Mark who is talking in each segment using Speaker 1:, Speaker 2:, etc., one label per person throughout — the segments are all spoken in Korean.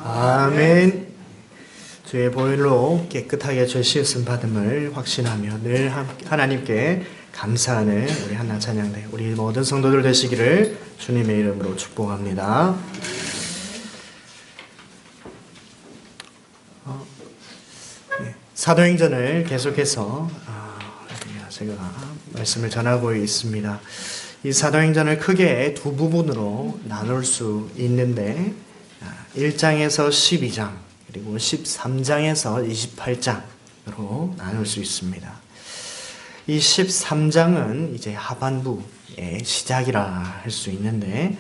Speaker 1: 아멘. 주의 보혈로 깨끗하게 죄 씻음 받음을 확신하며 늘 하나님께 감사하는 우리 한나 찬양대 우리 모든 성도들 되시기를 주님의 이름으로 축복합니다. 사도행전을 계속해서 제가 말씀을 전하고 있습니다. 이 사도행전을 크게 두 부분으로 나눌 수 있는데 1장에서 12장 그리고 13장에서 28장으로 나눌 수 있습니다. 이 13장은 이제 하반부의 시작이라 할 수 있는데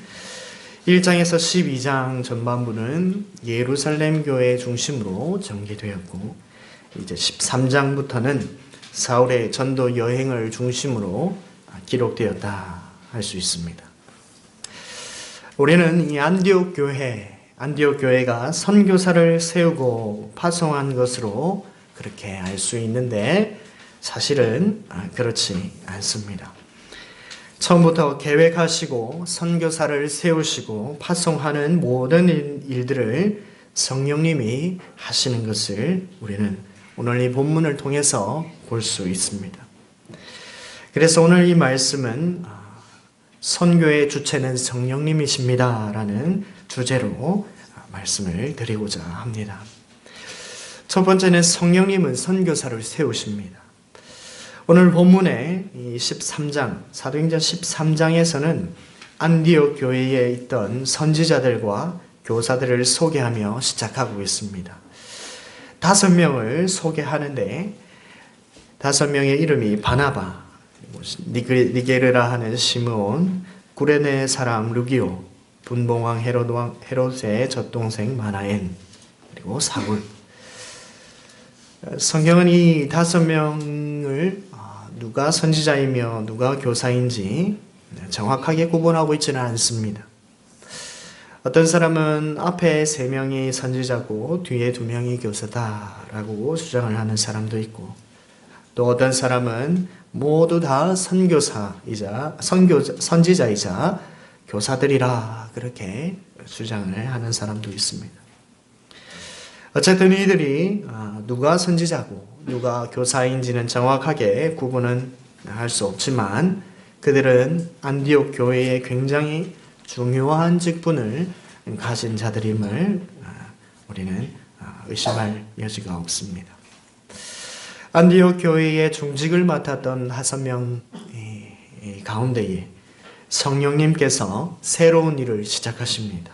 Speaker 1: 1장에서 12장 전반부는 예루살렘 교회 중심으로 전개되었고 이제 13장부터는 사울의 전도 여행을 중심으로 기록되었다 할 수 있습니다. 우리는 이 안디옥 교회가 선교사를 세우고 파송한 것으로 그렇게 알 수 있는데 사실은 그렇지 않습니다. 처음부터 계획하시고 선교사를 세우시고 파송하는 모든 일들을 성령님이 하시는 것을 우리는 오늘 이 본문을 통해서 볼 수 있습니다. 그래서 오늘 이 말씀은 선교의 주체는 성령님이십니다 라는 주제로 말씀을 드리고자 합니다. 첫 번째는 성령님은 선교사를 세우십니다. 오늘 본문의 이 13장, 사도행전 13장에서는 안디옥 교회에 있던 선지자들과 교사들을 소개하며 시작하고 있습니다. 5명을 소개하는데 5명의 이름이 바나바, 니게르라 하는 시므온, 구레네 사람 루기오, 분봉왕 헤롯의 젖동생 마나엔, 그리고 사울. 성경은 이 5명을 누가 선지자이며 누가 교사인지 정확하게 구분하고 있지는 않습니다. 어떤 사람은 앞에 3명이 선지자고 뒤에 2명이 교사다라고 주장을 하는 사람도 있고 또 어떤 사람은 모두 다 선지자이자 교사들이라 그렇게 주장을 하는 사람도 있습니다. 어쨌든 이들이 누가 선지자고 누가 교사인지는 정확하게 구분은 할 수 없지만 그들은 안디옥 교회에 굉장히 중요한 직분을 가진 자들임을 우리는 의심할 여지가 없습니다. 안디옥 교회의 중직을 맡았던 5명 가운데에 성령님께서 새로운 일을 시작하십니다.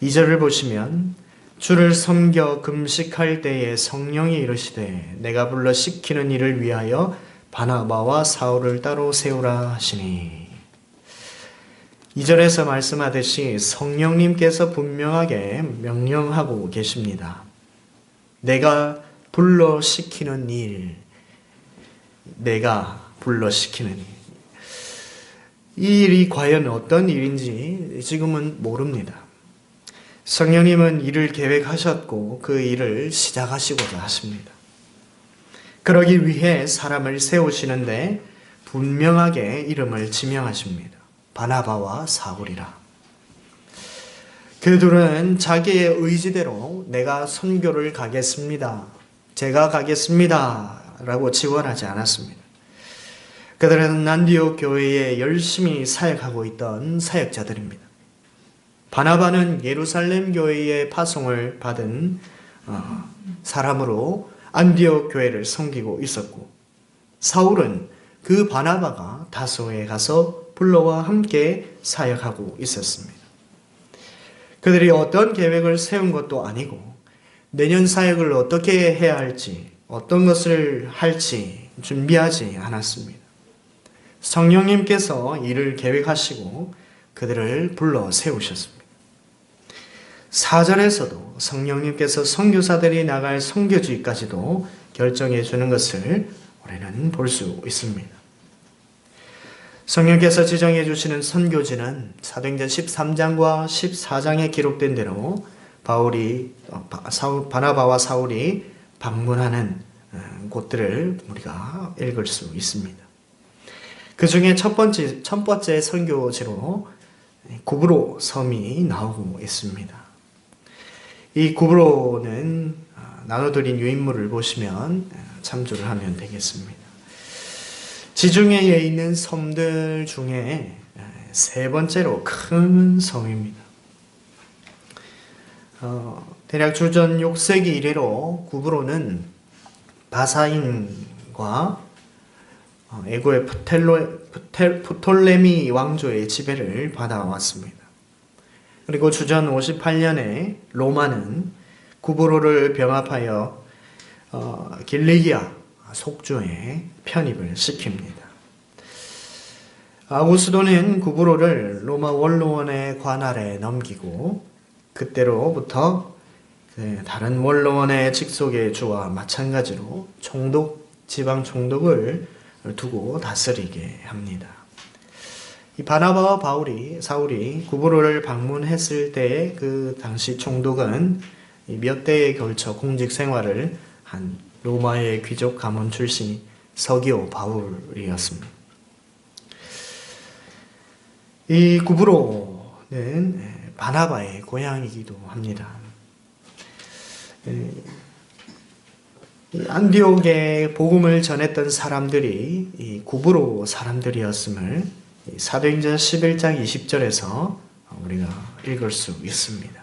Speaker 1: 2절을 보시면 주를 섬겨 금식할 때에 성령이 이르시되 내가 불러 시키는 일을 위하여 바나바와 사울을 따로 세우라 하시니 2절에서 말씀하듯이 성령님께서 분명하게 명령하고 계십니다. 내가 불러 시키는 일, 내가 불러 시키는 일. 이 일이 과연 어떤 일인지 지금은 모릅니다. 성령님은 일을 계획하셨고 그 일을 시작하시고자 하십니다. 그러기 위해 사람을 세우시는데 분명하게 이름을 지명하십니다. 바나바와 사울이라. 그 둘은 자기의 의지대로 내가 선교를 가겠습니다. 제가 가겠습니다. 라고 지원하지 않았습니다. 그들은 안디옥 교회에 열심히 사역하고 있던 사역자들입니다. 바나바는 예루살렘 교회의 파송을 받은 사람으로 안디옥 교회를 섬기고 있었고 사울은 그 바나바가 다소에 가서 불러와 함께 사역하고 있었습니다. 그들이 어떤 계획을 세운 것도 아니고 내년 사역을 어떻게 해야 할지 어떤 것을 할지 준비하지 않았습니다. 성령님께서 일을 계획하시고 그들을 불러 세우셨습니다. 4절에서도 성령님께서 선교사들이 나갈 선교지까지도 결정해 주는 것을 우리는 볼 수 있습니다. 성령께서 지정해 주시는 선교지는 사도행전 13장과 14장에 기록된 대로 바나바와 사울이 방문하는 곳들을 우리가 읽을 수 있습니다. 그 중에 첫 번째 선교지로 구브로 섬이 나오고 있습니다. 이 구브로는 나눠드린 유인물을 보시면 참조를 하면 되겠습니다. 지중해에 있는 섬들 중에 세 번째로 큰 섬입니다. 대략 주전 6세기 이래로 구브로는 바사인과 애고의 프톨레미 왕조의 지배를 받아왔습니다. 그리고 주전 58년에 로마는 구브로를 병합하여 길리기아 속주에 편입을 시킵니다. 아우구스도는 구브로를 로마 원로원의 관할에 넘기고 그때로부터 다른 원로원의 직속의 주와 마찬가지로 지방 총독을 두고 다스리게 합니다. 이 바나바와 사울이 구브로를 방문했을 때 그 당시 총독은 몇 대에 걸쳐 공직 생활을 한 로마의 귀족 가문 출신 서기오 바울이었습니다. 이 구브로는 바나바의 고향이기도 합니다. 안디옥에 복음을 전했던 사람들이 이 구브로 사람들이었음을 사도행전 11장 20절에서 우리가 읽을 수 있습니다.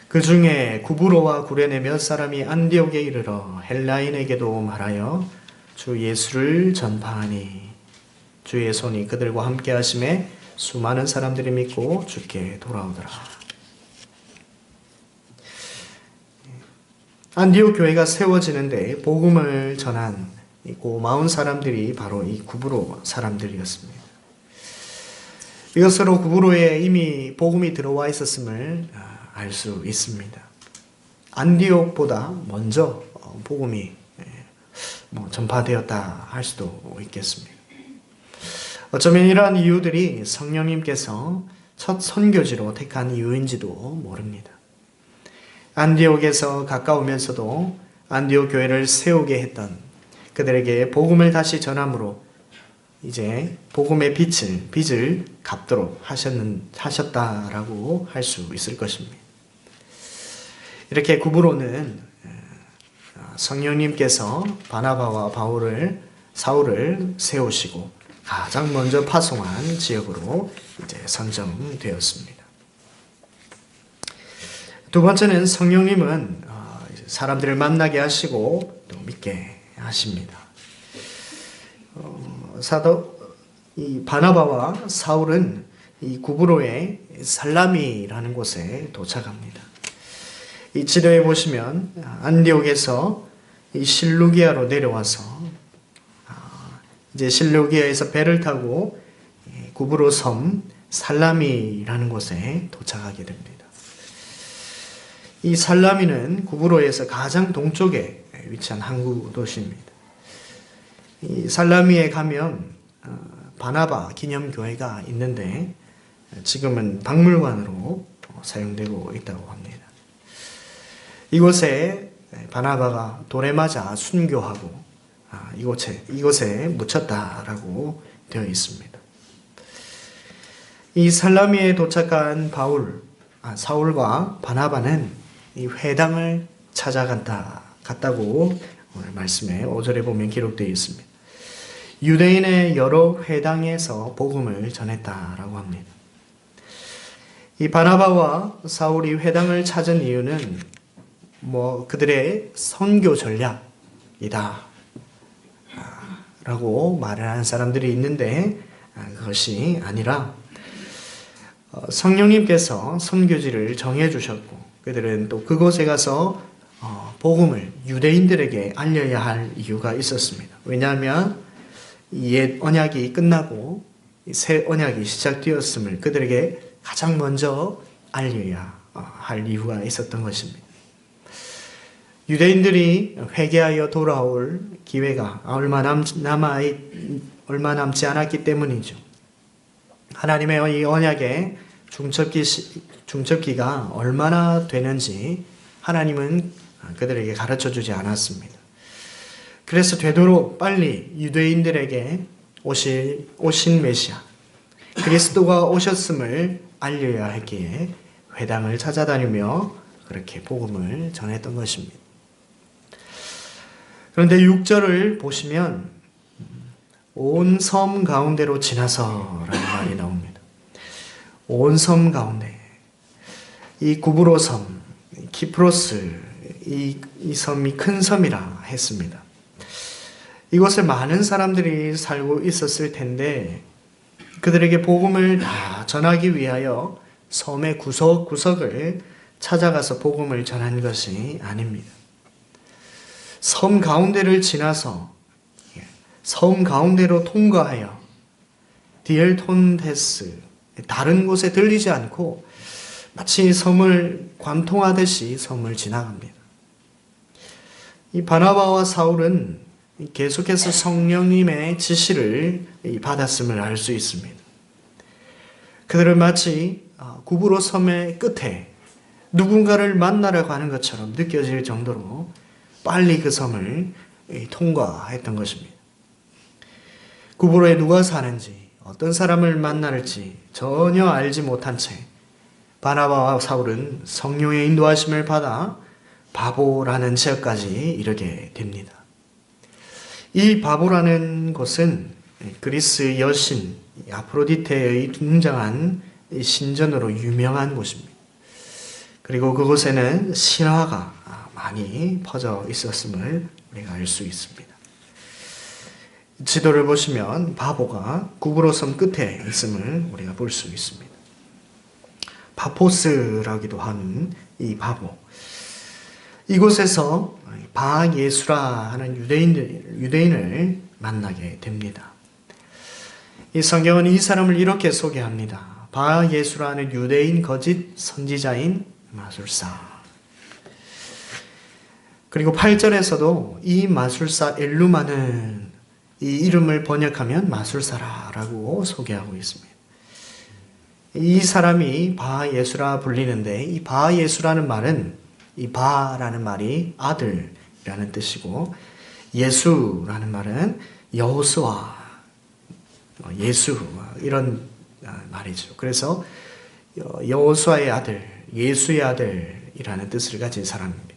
Speaker 1: 그 중에 구브로와 구레네 몇 사람이 안디옥에 이르러 헬라인에게도 말하여 주 예수를 전파하니 주의 손이 그들과 함께 하심에 수많은 사람들이 믿고 주께 돌아오더라. 안디옥 교회가 세워지는데 복음을 전한 이 고마운 사람들이 바로 이 구브로 사람들이었습니다. 이것으로 구브로에 이미 복음이 들어와 있었음을 알 수 있습니다. 안디옥보다 먼저 복음이 전파되었다 할 수도 있겠습니다. 어쩌면 이러한 이유들이 성령님께서 첫 선교지로 택한 이유인지도 모릅니다. 안디옥에서 가까우면서도 안디옥 교회를 세우게 했던 그들에게 복음을 다시 전함으로 이제 복음의 빚을 갚도록 하셨다라고 할 수 있을 것입니다. 이렇게 구브로는 성령님께서 바나바와 사울을 세우시고 가장 먼저 파송한 지역으로 이제 선정되었습니다. 두 번째는 성령님은 사람들을 만나게 하시고 또 믿게 하십니다. 이 바나바와 사울은 이 구브로의 살라미라는 곳에 도착합니다. 이 지도에 보시면 안디옥에서 이 실루기아로 내려와서 이제 실루기아에서 배를 타고 구브로 섬 살라미라는 곳에 도착하게 됩니다. 이 살라미는 구브로에서 가장 동쪽에 위치한 항구 도시입니다. 이 살라미에 가면 바나바 기념교회가 있는데 지금은 박물관으로 사용되고 있다고 합니다. 이곳에 바나바가 돌에 맞아 순교하고 이곳에 묻혔다라고 되어 있습니다. 이 살라미에 도착한 사울과 바나바는 이 회당을 찾아갔다고 오늘 말씀에 5절에 보면 기록되어 있습니다. 유대인의 여러 회당에서 복음을 전했다라고 합니다. 이 바나바와 사울이 회당을 찾은 이유는 그들의 선교 전략이다 라고 말을 하는 사람들이 있는데 그것이 아니라 성령님께서 선교지를 정해주셨고 그들은 또 그곳에 가서 복음을 유대인들에게 알려야 할 이유가 있었습니다. 왜냐하면 옛 언약이 끝나고 새 언약이 시작되었음을 그들에게 가장 먼저 알려야 할 이유가 있었던 것입니다. 유대인들이 회개하여 돌아올 기회가 얼마 남지 않았기 때문이죠. 하나님의 이 언약의 중첩기가 얼마나 되는지 하나님은 그들에게 가르쳐주지 않았습니다. 그래서 되도록 빨리 유대인들에게 오신 메시아 그리스도가 오셨음을 알려야 했기에 회당을 찾아다니며 그렇게 복음을 전했던 것입니다. 그런데 6절을 보시면 온 섬 가운데로 지나서라는 말이 나옵니다. 온 섬 가운데. 이 구브로 섬, 키프로스, 이 섬이 큰 섬이라 했습니다. 이곳에 많은 사람들이 살고 있었을 텐데 그들에게 복음을 다 전하기 위하여 섬의 구석구석을 찾아가서 복음을 전한 것이 아닙니다. 섬 가운데를 지나서 섬 가운데로 통과하여 디엘톤테스, 다른 곳에 들리지 않고 마치 섬을 관통하듯이 섬을 지나갑니다. 이 바나바와 사울은 계속해서 성령님의 지시를 받았음을 알 수 있습니다. 그들은 마치 구브로 섬의 끝에 누군가를 만나러 가는 것처럼 느껴질 정도로 빨리 그 섬을 통과했던 것입니다. 구브로에 누가 사는지, 어떤 사람을 만날지 전혀 알지 못한 채 바나바와 사울은 성령의 인도하심을 받아 바보라는 지역까지 이르게 됩니다. 이 바보라는 곳은 그리스 여신 아프로디테의 등장한 신전으로 유명한 곳입니다. 그리고 그곳에는 신화가 많이 퍼져 있었음을 우리가 알 수 있습니다. 지도를 보시면 바보가 구브로 섬 끝에 있음을 우리가 볼 수 있습니다. 파포스라기도 하는 이 바보. 이곳에서 바예수라 하는 유대인을 만나게 됩니다. 이 성경은 이 사람을 이렇게 소개합니다. 바예수라는 유대인 거짓 선지자인 마술사. 그리고 8절에서도 이 마술사 엘루마는 이 이름을 번역하면 마술사라고 소개하고 있습니다. 이 사람이 바예수라 불리는데 이 바예수라는 말은 이 바라는 말이 아들이라는 뜻이고 예수라는 말은 여호수아, 예수 이런 말이죠. 그래서 여호수아의 아들, 예수의 아들이라는 뜻을 가진 사람입니다.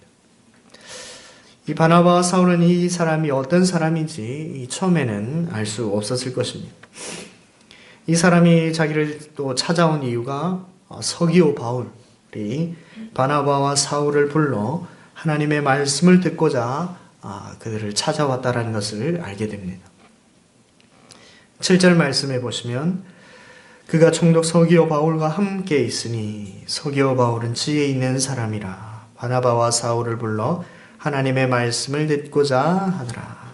Speaker 1: 이 바나바와 사울은 이 사람이 어떤 사람인지 처음에는 알 수 없었을 것입니다. 이 사람이 자기를 또 찾아온 이유가 서기오 바울이 바나바와 사울을 불러 하나님의 말씀을 듣고자 그들을 찾아왔다라는 것을 알게 됩니다. 7절 말씀해 보시면 그가 총독 서기오 바울과 함께 있으니 서기오 바울은 지혜 있는 사람이라 바나바와 사울을 불러 하나님의 말씀을 듣고자 하더라.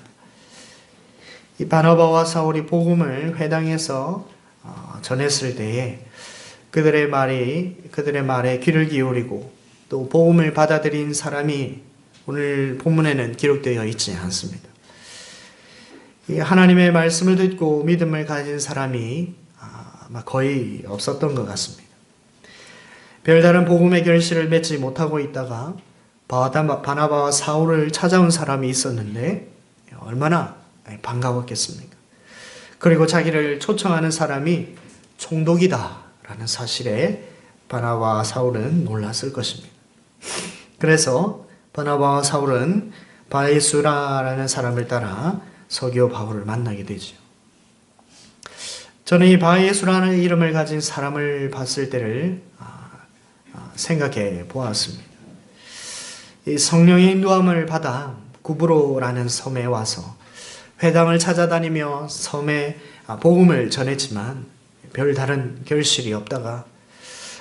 Speaker 1: 이 바나바와 사울이 복음을 회당에서 전했을 때에 그들의 말에 귀를 기울이고 또 복음을 받아들인 사람이 오늘 본문에는 기록되어 있지 않습니다. 하나님의 말씀을 듣고 믿음을 가진 사람이 아마 거의 없었던 것 같습니다. 별다른 복음의 결실을 맺지 못하고 있다가 바나바와 사울을 찾아온 사람이 있었는데 얼마나 반가웠겠습니까? 그리고 자기를 초청하는 사람이 총독이다 라는 사실에 바나바와 사울은 놀랐을 것입니다. 그래서 바나바와 사울은 바예수라라는 사람을 따라 서기오 바울을 만나게 되죠. 저는 이 바예수라는 이름을 가진 사람을 봤을 때를 생각해 보았습니다. 이 성령의 인도함을 받아 구브로라는 섬에 와서 회당을 찾아다니며 섬에 복음을 전했지만 별다른 결실이 없다가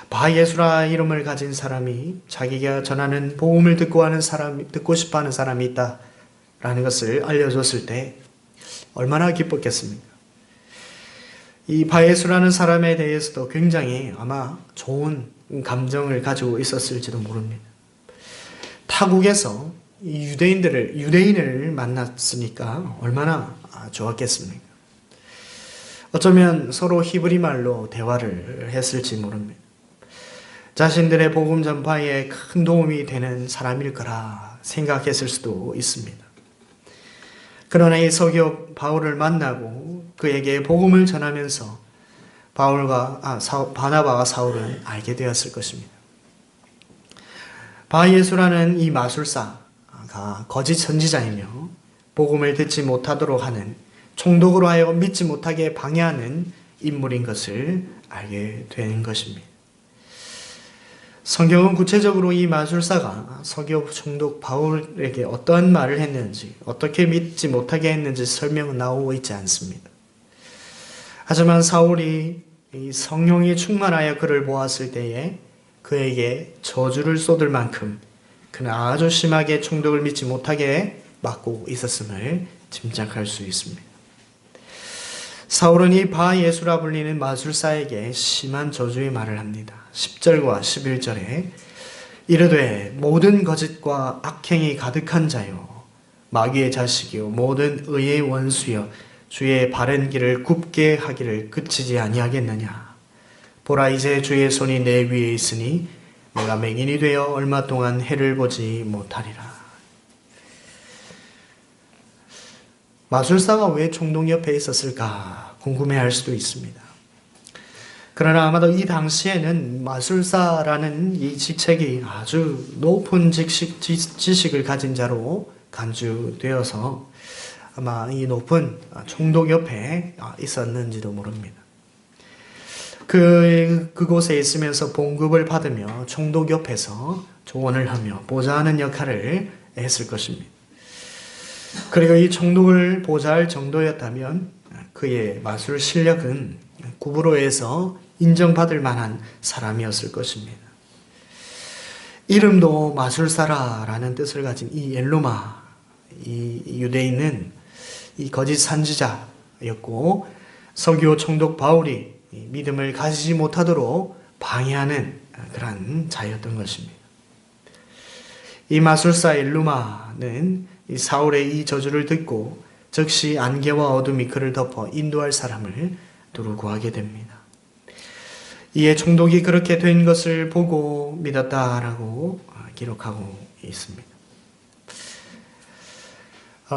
Speaker 1: 바예수라 이름을 가진 사람이 자기가 전하는 복음을 듣고 싶어하는 사람이 있다라는 것을 알려줬을 때 얼마나 기뻤겠습니까? 이 바예수라는 사람에 대해서도 굉장히 아마 좋은 감정을 가지고 있었을지도 모릅니다. 타국에서 유대인을 만났으니까 얼마나 좋았겠습니까? 어쩌면 서로 히브리 말로 대화를 했을지 모릅니다. 자신들의 복음 전파에 큰 도움이 되는 사람일 거라 생각했을 수도 있습니다. 그러나 이 서기오 바울을 만나고 그에게 복음을 전하면서 바나바와 사울은 알게 되었을 것입니다. 바예수라는 이 마술사가 거짓 선지자이며 복음을 듣지 못하도록 하는, 총독으로 하여금 믿지 못하게 방해하는 인물인 것을 알게 되는 것입니다. 성경은 구체적으로 이 마술사가 서기오 총독 바울에게 어떠한 말을 했는지, 어떻게 믿지 못하게 했는지 설명은 나오고 있지 않습니다. 하지만 사울이 이 성령이 충만하여 그를 보았을 때에 그에게 저주를 쏟을 만큼 그는 아주 심하게 총독을 믿지 못하게 막고 있었음을 짐작할 수 있습니다. 사울은 이 바예수라 불리는 마술사에게 심한 저주의 말을 합니다. 10절과 11절에 이르되 모든 거짓과 악행이 가득한 자요 마귀의 자식이요 모든 의의 원수여 주의 바른 길을 굽게 하기를 그치지 아니하겠느냐. 보라 이제 주의 손이 내 위에 있으니 내가 맹인이 되어 얼마 동안 해를 보지 못하리라. 마술사가 왜 총독 옆에 있었을까 궁금해할 수도 있습니다. 그러나 아마도 이 당시에는 마술사라는 이 직책이 아주 높은 지식을 가진 자로 간주되어서 아마 이 높은 총독 옆에 있었는지도 모릅니다. 그곳에 있으면서 봉급을 받으며 총독 옆에서 조언을 하며 보좌하는 역할을 했을 것입니다. 그리고 이 총독을 보좌할 정도였다면 그의 마술 실력은 구브로에서 인정받을 만한 사람이었을 것입니다. 이름도 마술사라라는 뜻을 가진 이 엘루마, 이 유대인은 이 거짓 선지자였고 서기오 총독 바울이 믿음을 가지지 못하도록 방해하는 그런 자였던 것입니다. 이 마술사 엘루마는 이 사울의 이 저주를 듣고 즉시 안개와 어둠이 그를 덮어 인도할 사람을 두루 구하게 됩니다. 이에 총독이 그렇게 된 것을 보고 믿었다라고 기록하고 있습니다.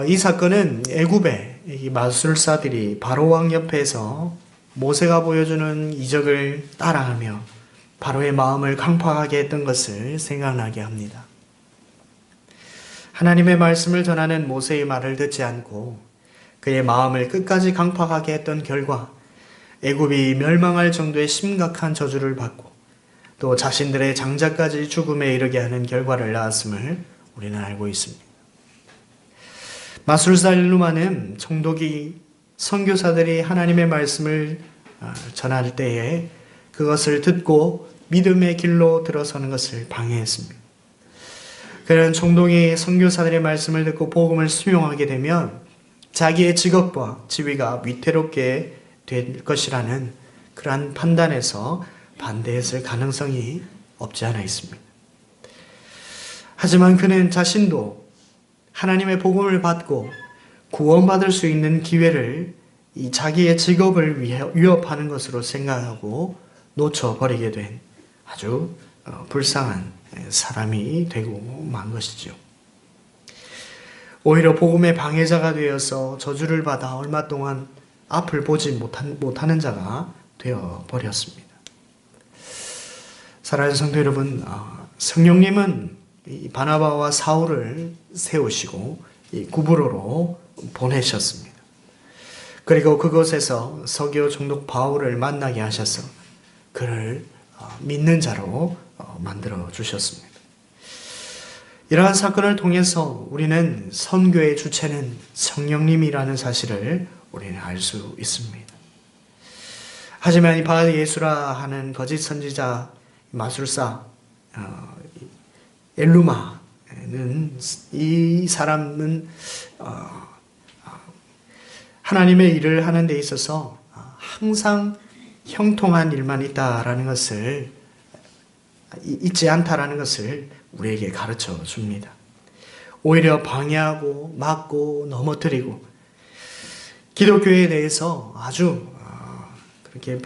Speaker 1: 이 사건은 애굽의 이 마술사들이 바로 왕 옆에서 모세가 보여주는 이적을 따라하며 바로의 마음을 강팍하게 했던 것을 생각나게 합니다. 하나님의 말씀을 전하는 모세의 말을 듣지 않고 그의 마음을 끝까지 강팍하게 했던 결과 애굽이 멸망할 정도의 심각한 저주를 받고 또 자신들의 장자까지 죽음에 이르게 하는 결과를 낳았음을 우리는 알고 있습니다. 마술사 엘루마는 총독이 선교사들이 하나님의 말씀을 전할 때에 그것을 듣고 믿음의 길로 들어서는 것을 방해했습니다. 그런 총독이 선교사들의 말씀을 듣고 복음을 수용하게 되면 자기의 직업과 지위가 위태롭게 될 것이라는 그러한 판단에서 반대했을 가능성이 없지 않아 있습니다. 하지만 그는 자신도 하나님의 복음을 받고 구원받을 수 있는 기회를 이 자기의 직업을 위협하는 것으로 생각하고 놓쳐버리게 된 아주 불쌍한 사람이 되고 만 것이죠. 오히려 복음의 방해자가 되어서 저주를 받아 얼마 동안 앞을 보지 못하는 자가 되어버렸습니다. 사랑하는 성도 여러분, 성령님은 이 바나바와 사울을 세우시고 이 구브로로 보내셨습니다. 그리고 그곳에서 서기오 총독 바울을 만나게 하셔서 그를 믿는 자로 만들어 주셨습니다. 이러한 사건을 통해서 우리는 선교의 주체는 성령님이라는 사실을 우리는 알 수 있습니다. 하지만 이 바예수라 하는 거짓 선지자 마술사 엘루마는 이 사람은 하나님의 일을 하는 데 있어서 항상 형통한 일만 있다라는 것을 있지 않다라는 것을 우리에게 가르쳐 줍니다. 오히려 방해하고 막고 넘어뜨리고 기독교에 대해서 아주 그렇게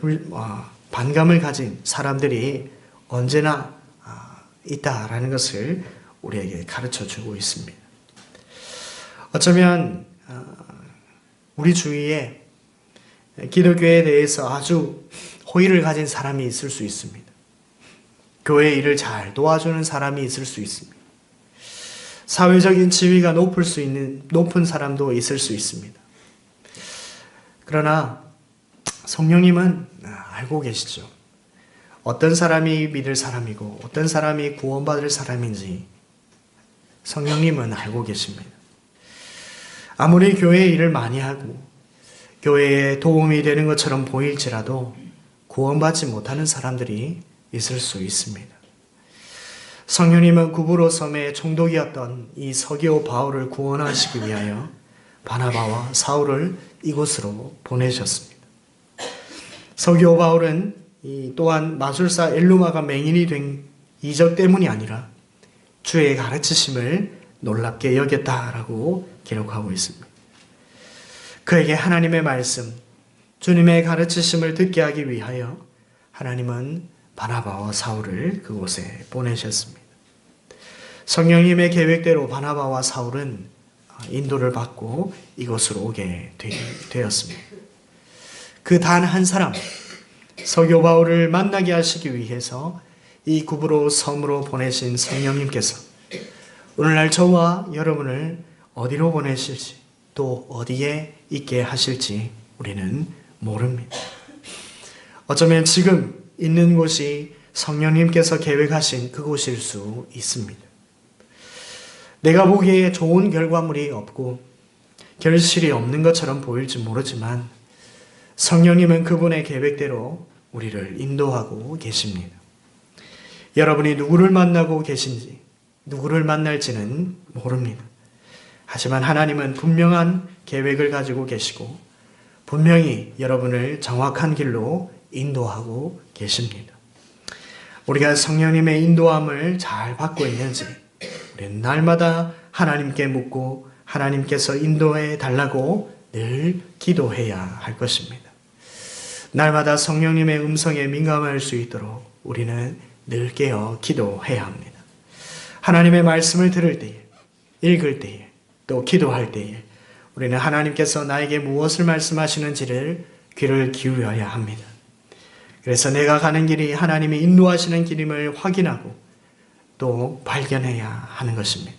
Speaker 1: 반감을 가진 사람들이 언제나 있다라는 것을 우리에게 가르쳐 주고 있습니다. 어쩌면 우리 주위에 기독교에 대해서 아주 호의를 가진 사람이 있을 수 있습니다. 교회 일을 잘 도와주는 사람이 있을 수 있습니다. 사회적인 지위가 높은 사람도 있을 수 있습니다. 그러나 성령님은 알고 계시죠. 어떤 사람이 믿을 사람이고 어떤 사람이 구원받을 사람인지 성령님은 알고 계십니다. 아무리 교회 일을 많이 하고 교회에 도움이 되는 것처럼 보일지라도 구원받지 못하는 사람들이 있을 수 있습니다. 성령님은 구브로 섬의 총독이었던 이 서기오 바울을 구원하시기 위하여 바나바와 사울을 이곳으로 보내셨습니다. 서기오 바울은 또한 마술사 엘루마가 맹인이 된 이적 때문이 아니라 주의 가르치심을 놀랍게 여겼다라고 기록하고 있습니다. 그에게 하나님의 말씀, 주님의 가르치심을 듣게 하기 위하여 하나님은 바나바와 사울을 그곳에 보내셨습니다. 성령님의 계획대로 바나바와 사울은 인도를 받고 이곳으로 오게 되었습니다. 그 단 한 사람, 서기오 바울을 만나게 하시기 위해서 이 구브로 섬으로 보내신 성령님께서 오늘날 저와 여러분을 어디로 보내실지 또 어디에 있게 하실지 우리는 모릅니다. 어쩌면 지금 있는 곳이 성령님께서 계획하신 그곳일 수 있습니다. 내가 보기에 좋은 결과물이 없고 결실이 없는 것처럼 보일지 모르지만 성령님은 그분의 계획대로 우리를 인도하고 계십니다. 여러분이 누구를 만나고 계신지, 누구를 만날지는 모릅니다. 하지만 하나님은 분명한 계획을 가지고 계시고 분명히 여러분을 정확한 길로 인도하고 계십니다. 우리가 성령님의 인도함을 잘 받고 있는지 우리는 날마다 하나님께 묻고 하나님께서 인도해 달라고 늘 기도해야 할 것입니다. 날마다 성령님의 음성에 민감할 수 있도록 우리는 늘 깨어 기도해야 합니다. 하나님의 말씀을 들을 때에, 읽을 때에, 또 기도할 때에 우리는 하나님께서 나에게 무엇을 말씀하시는지를 귀를 기울여야 합니다. 그래서 내가 가는 길이 하나님이 인도하시는 길임을 확인하고 또 발견해야 하는 것입니다.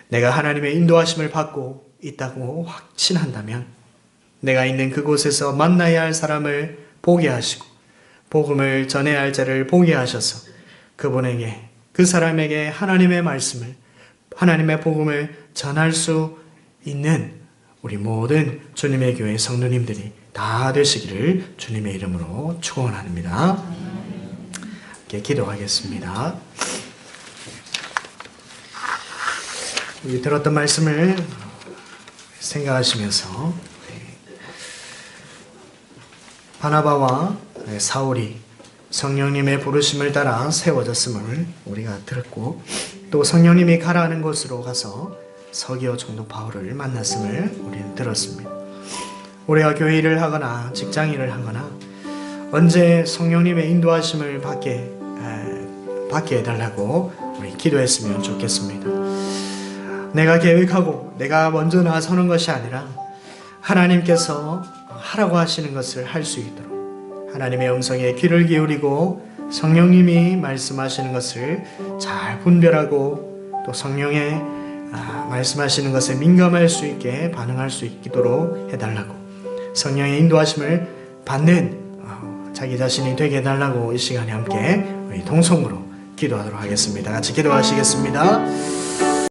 Speaker 1: 내가 하나님의 인도하심을 받고 있다고 확신한다면 내가 있는 그곳에서 만나야 할 사람을 보게 하시고 복음을 전해야 할 자를 보게 하셔서 그분에게, 그 사람에게 하나님의 말씀을, 하나님의 복음을 전할 수 있는 우리 모든 주님의 교회 성도님들이 다 되시기를 주님의 이름으로 축원합니다. 함께 기도하겠습니다. 우리 들었던 말씀을 생각하시면서 바나바와 사울이 성령님의 부르심을 따라 세워졌음을 우리가 들었고 또 성령님이 가라는 곳으로 가서 서기오 총독 바울을 만났음을 우리는 들었습니다. 우리가 교회 일을 하거나 직장 일을 하거나 언제 성령님의 인도하심을 받게 해달라고 우리 기도했으면 좋겠습니다. 내가 계획하고 내가 먼저 나서는 것이 아니라 하나님께서 하라고 하시는 것을 할 수 있도록 하나님의 음성에 귀를 기울이고 성령님이 말씀하시는 것을 잘 분별하고 또 성령의 말씀하시는 것에 민감할 수 있게 반응할 수 있도록 해달라고 성령의 인도하심을 받는 자기 자신이 되게 해달라고 이 시간에 함께 우리 동성으로 기도하도록 하겠습니다. 같이 기도하시겠습니다.